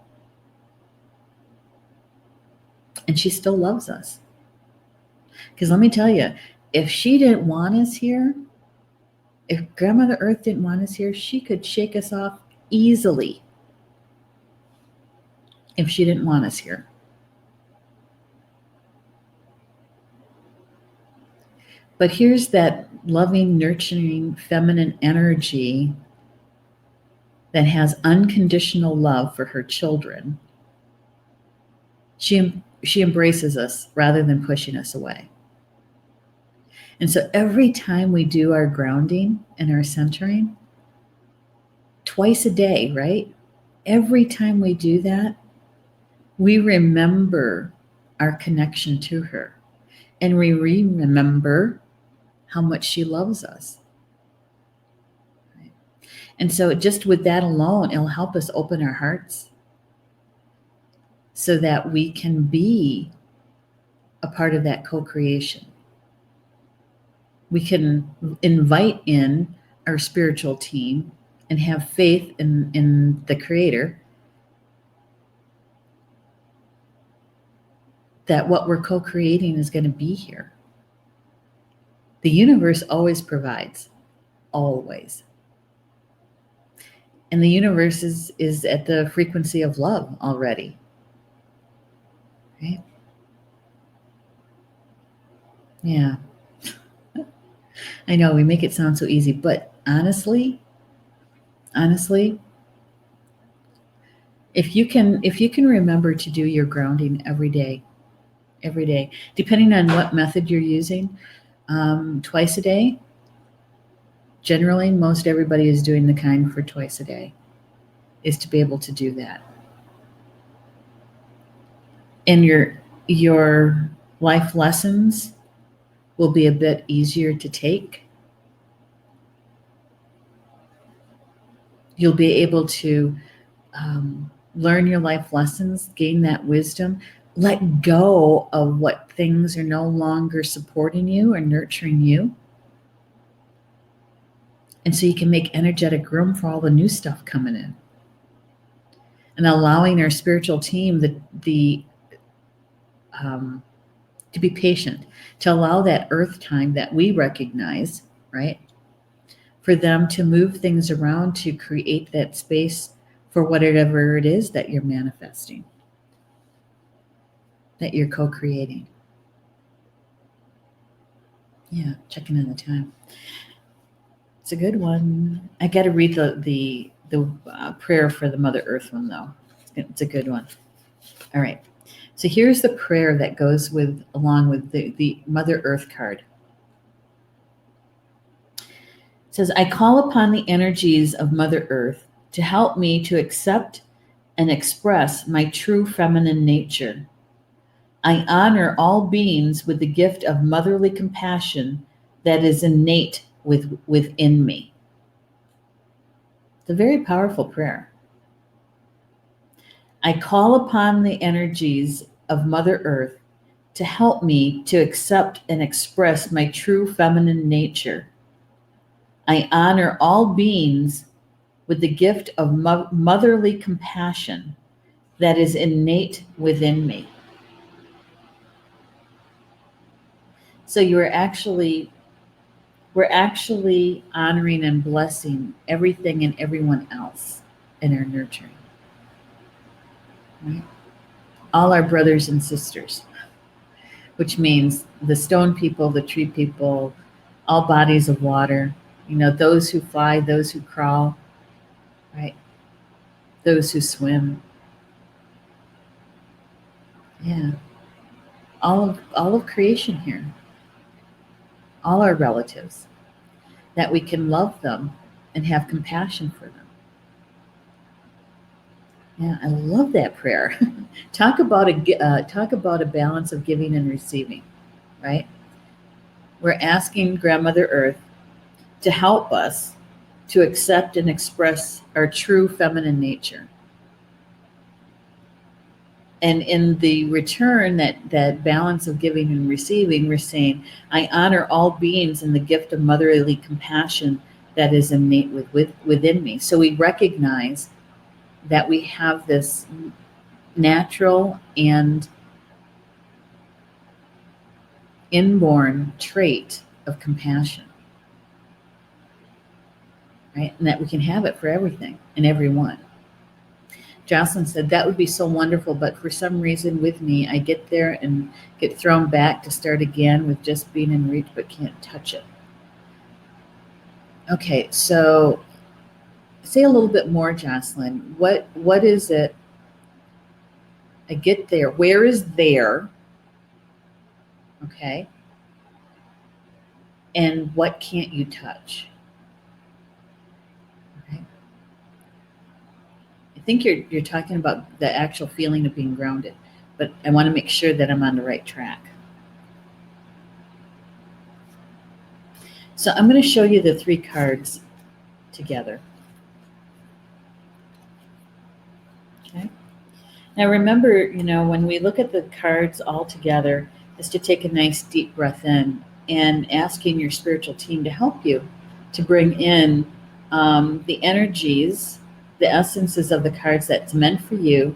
And she still loves us. Because let me tell you, if she didn't want us here, if Grandmother Earth didn't want us here, she could shake us off easily if she didn't want us here. But here's that loving, nurturing, feminine energy that has unconditional love for her children. She embraces us rather than pushing us away. And so every time we do our grounding and our centering, twice a day, right? Every time we do that, we remember our connection to her. And we remember how much she loves us. Right? And so just with that alone, it'll help us open our hearts so that we can be a part of that co-creation. We can invite in our spiritual team and have faith in the Creator that what we're co-creating is going to be here. The universe always provides, always. And the universe is at the frequency of love already. Right? Yeah. I know we make it sound so easy, but honestly, if you can remember to do your grounding every day, depending on what method you're using, twice a day. Generally, most everybody is doing the kind for twice a day, is to be able to do that. And your life lessons will be a bit easier to take. You'll be able to learn your life lessons, gain that wisdom, let go of what things are no longer supporting you or nurturing you. And so you can make energetic room for all the new stuff coming in. And allowing our spiritual team to be patient, to allow that earth time that we recognize, right? For them to move things around to create that space for whatever it is that you're manifesting, that you're co-creating. Yeah, checking in the time. It's a good one. I got to read the prayer for the Mother Earth one, though. It's a good one. All right. So here's the prayer that goes along with the Mother Earth card. It says, I call upon the energies of Mother Earth to help me to accept and express my true feminine nature. I honor all beings with the gift of motherly compassion that is innate within me. It's a very powerful prayer. I call upon the energies of Mother Earth to help me to accept and express my true feminine nature. I honor all beings with the gift of motherly compassion that is innate within me. So we're actually honoring and blessing everything and everyone else in our nurturing. Right? All our brothers and sisters, which means the stone people, the tree people, all bodies of water, those who fly, those who crawl, right? Those who swim. Yeah. All of creation here. All our relatives, that we can love them and have compassion for them. Yeah, I love that prayer. Talk about a balance of giving and receiving, right? We're asking Grandmother Earth to help us to accept and express our true feminine nature. And in the return, that balance of giving and receiving, we're saying, I honor all beings in the gift of motherly compassion that is innate within me. So we recognize that we have this natural and inborn trait of compassion, right? And that we can have it for everything and everyone. Jocelyn said, that would be so wonderful, but for some reason with me, I get there and get thrown back to start again with just being in reach, but can't touch it. Okay, so say a little bit more, Jocelyn. What is it? I get there. Where is there? Okay. And what can't you touch? Okay. I think you're talking about the actual feeling of being grounded, but I want to make sure that I'm on the right track. So I'm going to show you the 3 cards together. Okay. Now remember, when we look at the cards all together, is to take a nice deep breath in and asking your spiritual team to help you to bring in the energies, the essences of the cards that's meant for you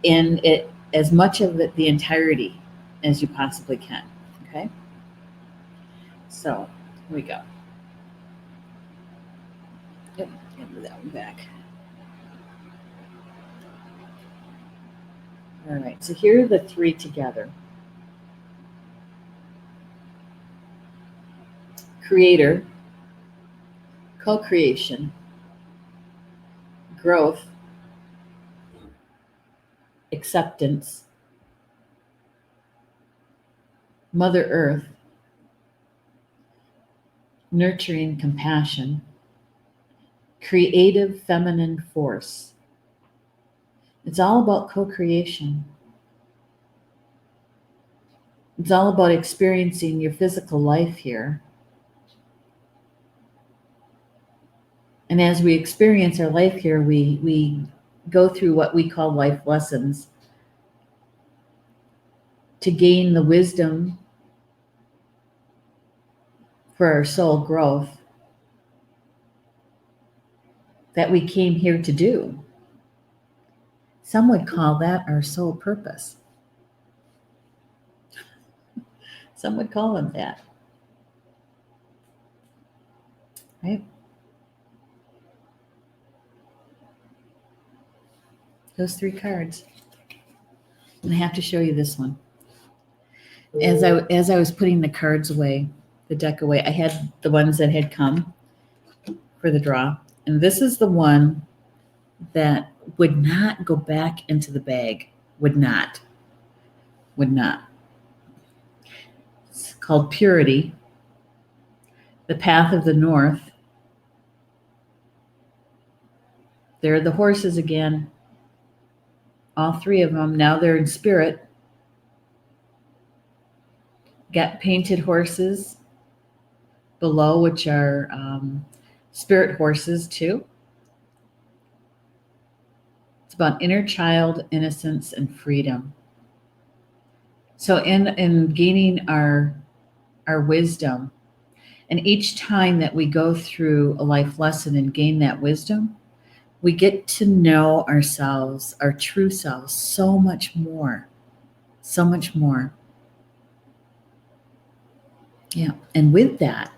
in it, as much of it, the entirety as you possibly can. Okay? So here we go. Yep, move that one back. All right, so here are the three together. Creator, co-creation, growth, acceptance, Mother Earth, nurturing compassion, creative feminine force. It's all about co-creation. It's all about experiencing your physical life here. And as we experience our life here, we go through what we call life lessons to gain the wisdom for our soul growth that we came here to do. Some would call that our soul purpose. Some would call it that. Right? Those three cards. And I have to show you this one. As I was putting the cards away, the deck away, I had the ones that had come for the draw. And this is the one that would not go back into the bag. Would not. It's called Purity, the Path of the North. There are the horses again. All three of them. Now they're in spirit. Got painted horses below, which are spirit horses too. It's about inner child, innocence, and freedom. So in gaining our wisdom, and each time that we go through a life lesson and gain that wisdom, we get to know ourselves, our true selves, so much more. So much more. Yeah. And with that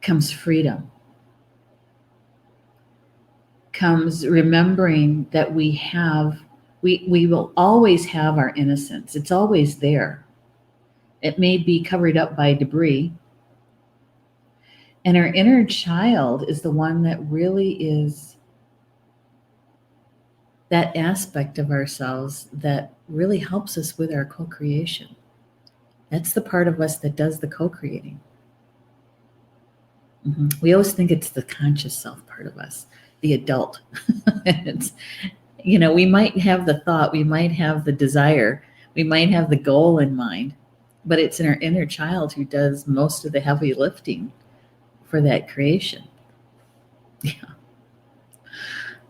comes freedom. Comes remembering that we will always have our innocence. It's always there. It may be covered up by debris. And our inner child is the one that really is that aspect of ourselves that really helps us with our co-creation. That's the part of us that does the co-creating. Mm-hmm. We always think it's the conscious self part of us, the adult. It's, we might have the thought, we might have the desire, we might have the goal in mind, but it's in our inner child who does most of the heavy lifting for that creation. Yeah.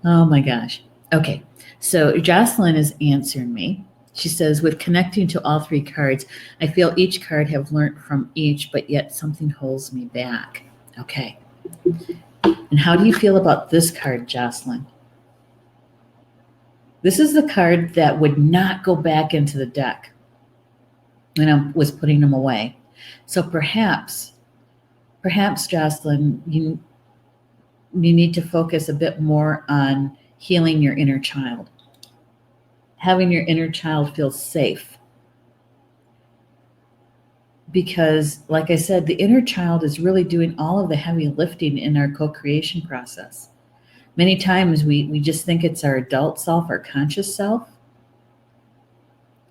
Oh my gosh. Okay. So Jocelyn is answering me. She says, with connecting to all three cards, I feel each card have learned from each, but yet something holds me back. Okay. And how do you feel about this card, Jocelyn? This is the card that would not go back into the deck when I was putting them away. So perhaps, Jocelyn, you need to focus a bit more on healing your inner child. Having your inner child feel safe. Because, like I said, the inner child is really doing all of the heavy lifting in our co-creation process. Many times we just think it's our adult self, our conscious self.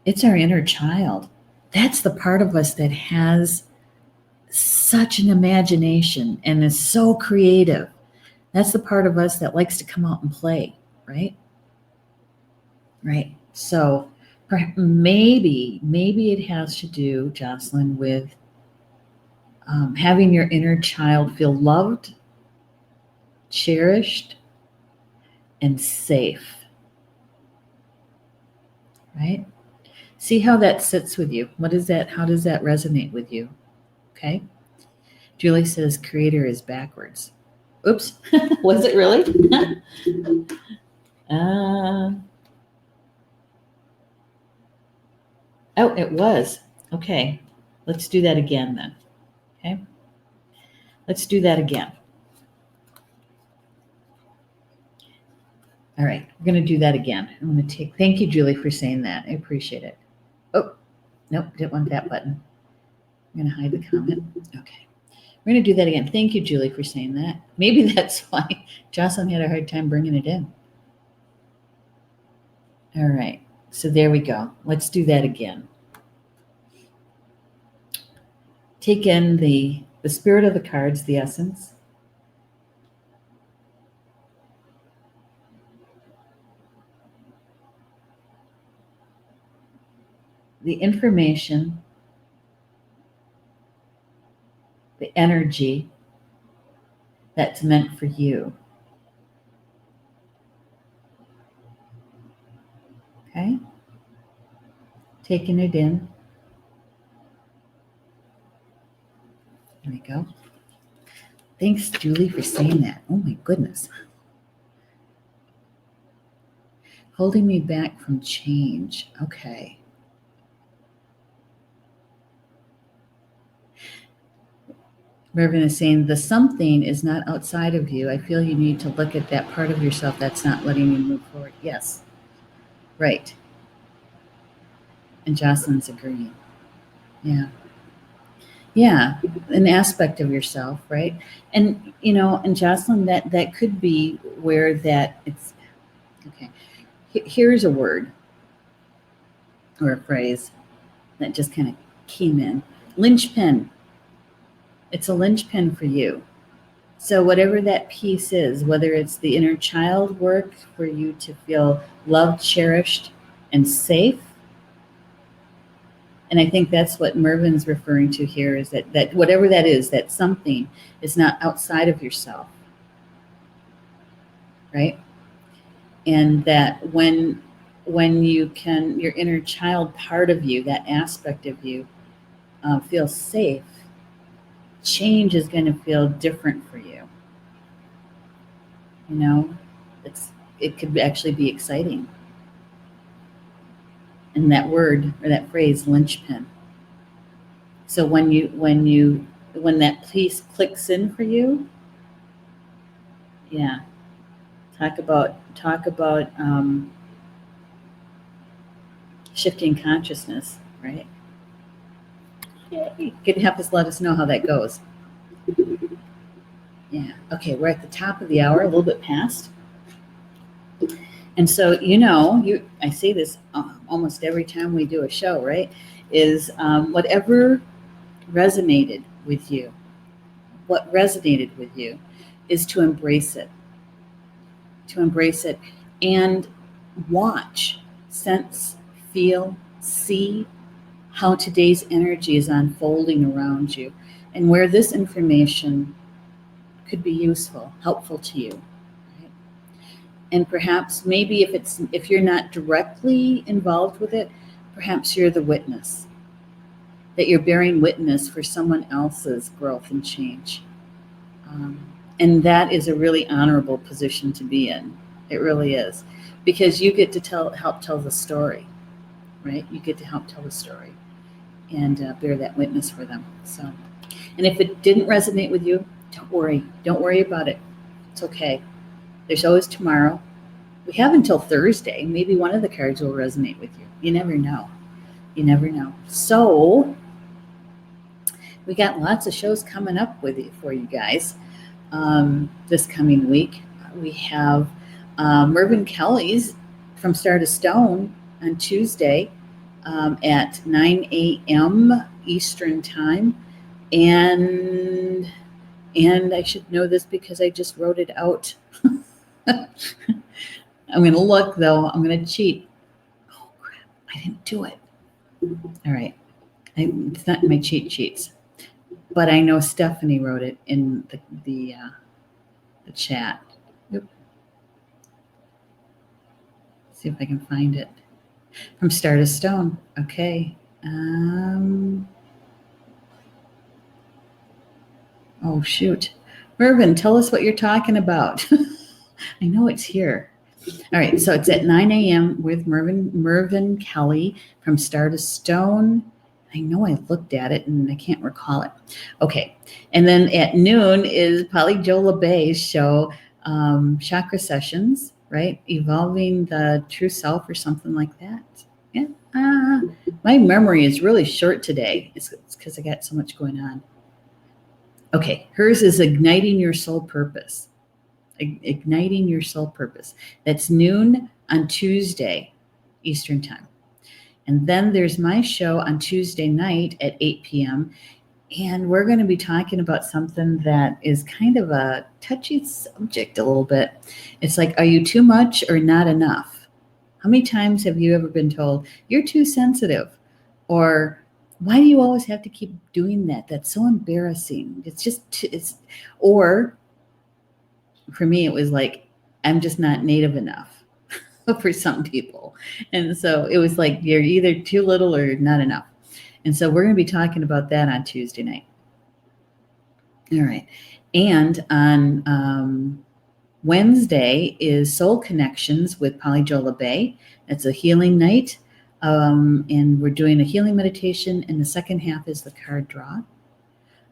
It's our inner child. That's the part of us that has such an imagination and is so creative. That's the part of us that likes to come out and play, right? Right. So maybe it has to do, Jocelyn, with having your inner child feel loved, cherished, and safe, right? See how that sits with you. What is that? How does that resonate with you? Okay. Julie says creator is backwards. Oops. Was it really? Oh, it was. Okay. Let's do that again then. Okay. Let's do that again. All right. We're going to do that again. I'm going to thank you, Julie, for saying that. I appreciate it. Oh, nope. Didn't want that button. I'm going to hide the comment. Okay. We're going to do that again. Thank you, Julie, for saying that. Maybe that's why Jocelyn had a hard time bringing it in. All right. So there we go. Let's do that again. Take in the spirit of the cards, the essence. The information, the energy that's meant for you. Okay? Taking it in. There we go. Thanks, Julie, for saying that. Oh my goodness. Holding me back from change. Okay. Mervyn is saying the something is not outside of you. I feel you need to look at that part of yourself that's not letting you move forward. Yes. Right. And Jocelyn's agreeing. Yeah. Yeah. An aspect of yourself, right? And and Jocelyn, that could be where that it's okay. Here's a word or a phrase that just kind of came in. Linchpin. It's a linchpin for you. So whatever that piece is, whether it's the inner child work for you to feel loved, cherished, and safe. And I think that's what Mervyn's referring to here is that whatever that is, that something is not outside of yourself. Right? And that when you can, your inner child part of you, that aspect of you, feels safe, change is going to feel different for you. It could actually be exciting. And that word or that phrase, linchpin. So when that piece clicks in for you, yeah, talk about shifting consciousness, right? You could have us let us know how that goes. Yeah. Okay, we're at the top of the hour, a little bit past. And so, I say this almost every time we do a show, right? Is whatever resonated with you, what resonated with you is to embrace it. To embrace it and watch, sense, feel, see how today's energy is unfolding around you and where this information could be useful, helpful to you. And perhaps maybe if you're not directly involved with it, perhaps you're the witness, that you're bearing witness for someone else's growth and change. And that is a really honorable position to be in. It really is. Because you get to help tell the story, right? You get to help tell the story and bear that witness for them. So, and if it didn't resonate with you, don't worry. Don't worry about it. It's okay. There's always tomorrow. We have until Thursday. Maybe one of the cards will resonate with you. You never know. You never know. So we got lots of shows coming up for you guys this coming week. We have Mervyn Kelly's From Star to Stone on Tuesday at 9 a.m. Eastern Time. And I should know this because I just wrote it out. I'm going to look, though. I'm going to cheat. Oh, crap. I didn't do it. All right. It's not in my cheat sheets. But I know Stephanie wrote it in the chat. Oop. See if I can find it. From Star to Stone. Okay. Oh, shoot. Mervyn, tell us what you're talking about. I know it's here. All right, so it's at 9 a.m. with Mervyn Kelly from Star to Stone. I know I looked at it and I can't recall it. Okay, and then at noon is Polly Jo LeBay's show, Chakra Sessions, right? Evolving the True Self or something like that. Yeah. My memory is really short today. It's because I got so much going on. Okay, hers is Igniting Your Soul Purpose. Igniting Your Soul Purpose. That's noon on Tuesday, Eastern Time. And then there's my show on Tuesday night at 8 p.m. And we're going to be talking about something that is kind of a touchy subject a little bit. It's like, are you too much or not enough? How many times have you ever been told, you're too sensitive? Or why do you always have to keep doing that? That's so embarrassing. It's just, or for me, it was like, I'm just not native enough for some people. And so it was like, you're either too little or not enough. And so we're going to be talking about that on Tuesday night. All right. And on Wednesday is Soul Connections with Polly Jo LeBay. It's a healing night. And we're doing a healing meditation. And the second half is the card draw.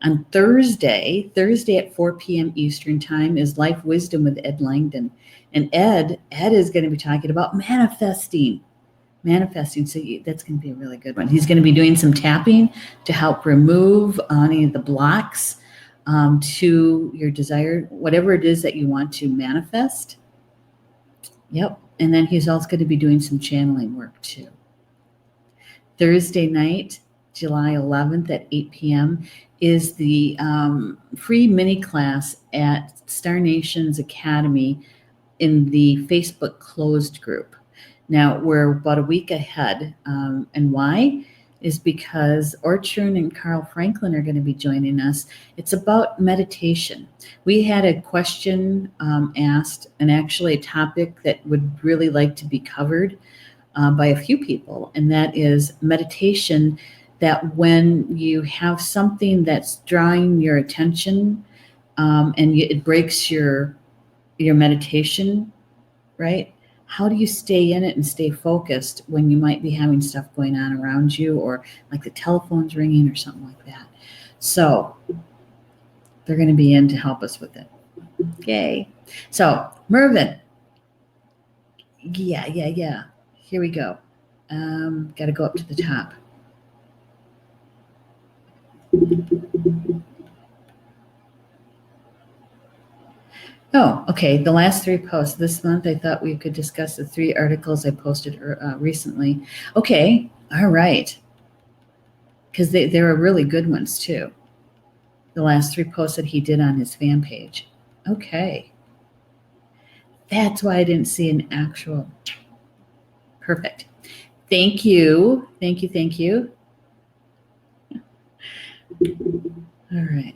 On Thursday at 4 p.m. Eastern Time is Life Wisdom with Ed Langdon. And Ed is going to be talking about manifesting. So that's going to be a really good one. He's going to be doing some tapping to help remove any of the blocks to your desire, whatever it is that you want to manifest. Yep. And then he's also going to be doing some channeling work too. Thursday night, July 11th at 8 p.m. is the free mini class at Star Nations Academy in the Facebook closed group. Now, we're about a week ahead. And why? Is because Orchard and Carl Franklin are going to be joining us. It's about meditation. We had a question asked, and actually a topic that would really like to be covered by a few people, and that is meditation, that when you have something that's drawing your attention and it breaks your meditation, right? How do you stay in it and stay focused when you might be having stuff going on around you, or like the telephone's ringing or something like that? So they're going to be in to help us with it. Okay. So Mervyn. Yeah. Here we go. Got to go up to the top. Oh, okay. The last 3 posts this month, I thought we could discuss the 3 articles I posted recently. Okay. All right. Because they were really good ones too. The last 3 posts that he did on his fan page. Okay. That's why I didn't see an actual. Perfect. Thank you. All right.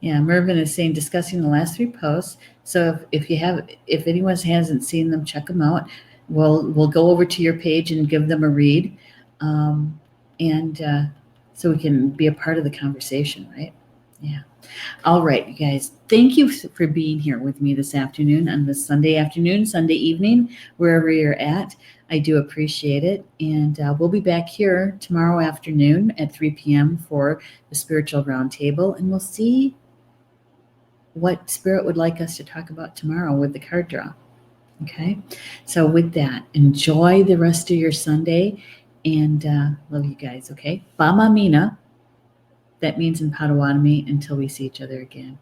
Yeah, Mervyn is saying discussing the last 3 posts. So if anyone hasn't seen them, check them out. We'll go over to your page and give them a read, and so we can be a part of the conversation, right? Yeah. All right, you guys. Thank you for being here with me this afternoon on this Sunday afternoon, Sunday evening, wherever you're at. I do appreciate it. And we'll be back here tomorrow afternoon at 3 p.m. for the Spiritual Roundtable, and we'll see what Spirit would like us to talk about tomorrow with the card draw. Okay? So with that, enjoy the rest of your Sunday, and love you guys, okay? Bama Mina. That means in Potawatomi, until we see each other again.